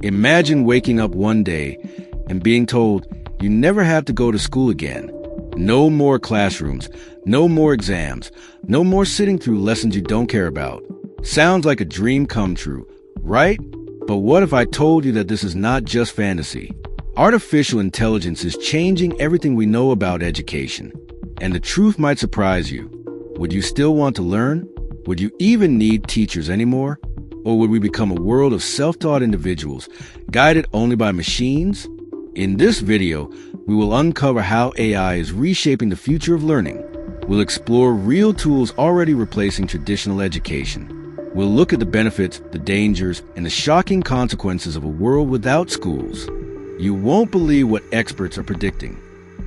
Imagine waking up one day and being told you never have to go to school again. No more classrooms, no more exams, no more sitting through lessons you don't care about. Sounds like a dream come true, right? But what if I told you that this is not just fantasy? Artificial intelligence is changing everything we know about education. And the truth might surprise you. Would you still want to learn? Would you even need teachers anymore? Or would we become a world of self-taught individuals, guided only by machines? In this video, we will uncover how AI is reshaping the future of learning. We'll explore real tools already replacing traditional education. We'll look at the benefits, the dangers, and the shocking consequences of a world without schools. You won't believe what experts are predicting.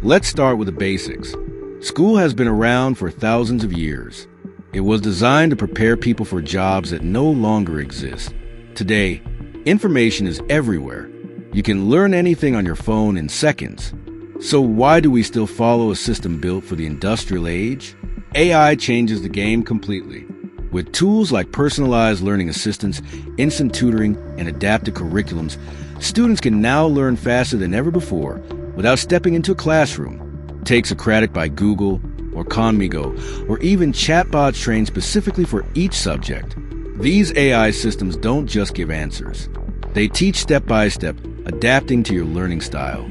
Let's start with the basics. School has been around for thousands of years. It was designed to prepare people for jobs that no longer exist. Today, information is everywhere. You can learn anything on your phone in seconds. So why do we still follow a system built for the industrial age? AI changes the game completely. With tools like personalized learning assistants, instant tutoring, and adaptive curriculums, students can now learn faster than ever before without stepping into a classroom. Take Socratic by Google, or Conmigo, or even chatbots trained specifically for each subject. These AI systems don't just give answers. They teach step by step, adapting to your learning style.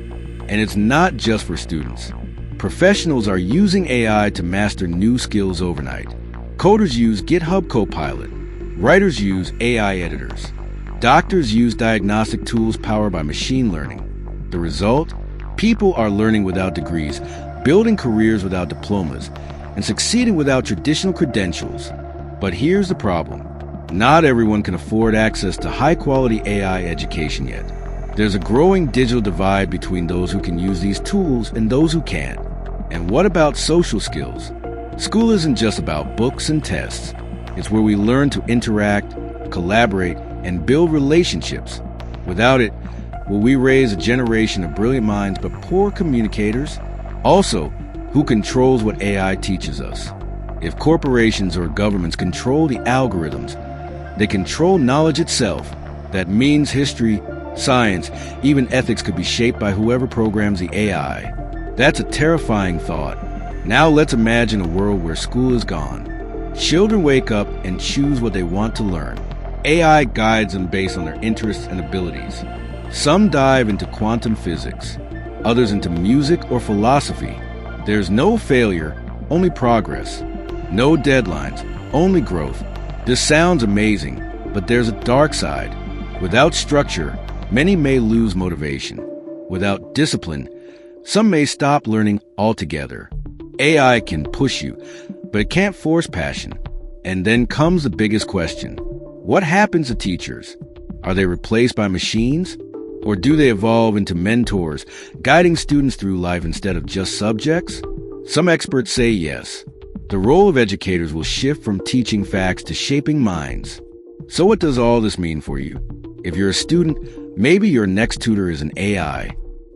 And it's not just for students. Professionals are using AI to master new skills overnight. Coders use GitHub Copilot. Writers use AI editors. Doctors use diagnostic tools powered by machine learning. The result? People are learning without degrees, building careers without diplomas, and succeeding without traditional credentials. But here's the problem. Not everyone can afford access to high-quality AI education yet. There's a growing digital divide between those who can use these tools and those who can't. And what about social skills? School isn't just about books and tests. It's where we learn to interact, collaborate, and build relationships. Without it, will we raise a generation of brilliant minds but poor communicators? Also, who controls what AI teaches us? If corporations or governments control the algorithms, they control knowledge itself. That means history, science, even ethics could be shaped by whoever programs the AI. That's a terrifying thought. Now let's imagine a world where school is gone. Children wake up and choose what they want to learn. AI guides them based on their interests and abilities. Some dive into quantum physics, others into music or philosophy. There's no failure, only progress. No deadlines, only growth. This sounds amazing, but there's a dark side. Without structure, many may lose motivation. Without discipline, some may stop learning altogether. AI can push you, but it can't force passion. And then comes the biggest question. What happens to teachers? Are they replaced by machines? Or do they evolve into mentors, guiding students through life instead of just subjects? Some experts say yes. The role of educators will shift from teaching facts to shaping minds. So what does all this mean for you? If you're a student, maybe your next tutor is an AI.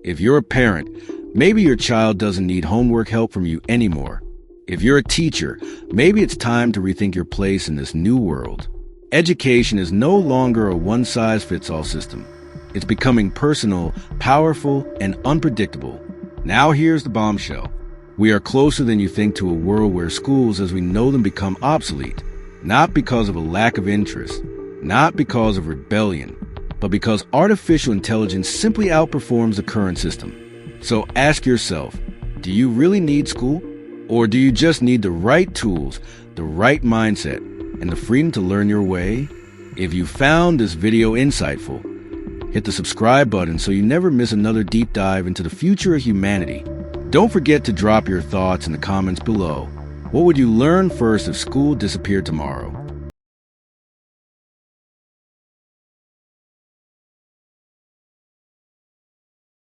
If you're a parent, maybe your child doesn't need homework help from you anymore. If you're a teacher, maybe it's time to rethink your place in this new world. Education is no longer a one-size-fits-all system. It's becoming personal, powerful, and unpredictable. Now here's the bombshell. We are closer than you think to a world where schools as we know them become obsolete, not because of a lack of interest, not because of rebellion, but because artificial intelligence simply outperforms the current system. So ask yourself, do you really need school? Or do you just need the right tools, the right mindset, and the freedom to learn your way? If you found this video insightful, hit the subscribe button so you never miss another deep dive into the future of humanity. Don't forget to drop your thoughts in the comments below. What would you learn first if school disappeared tomorrow?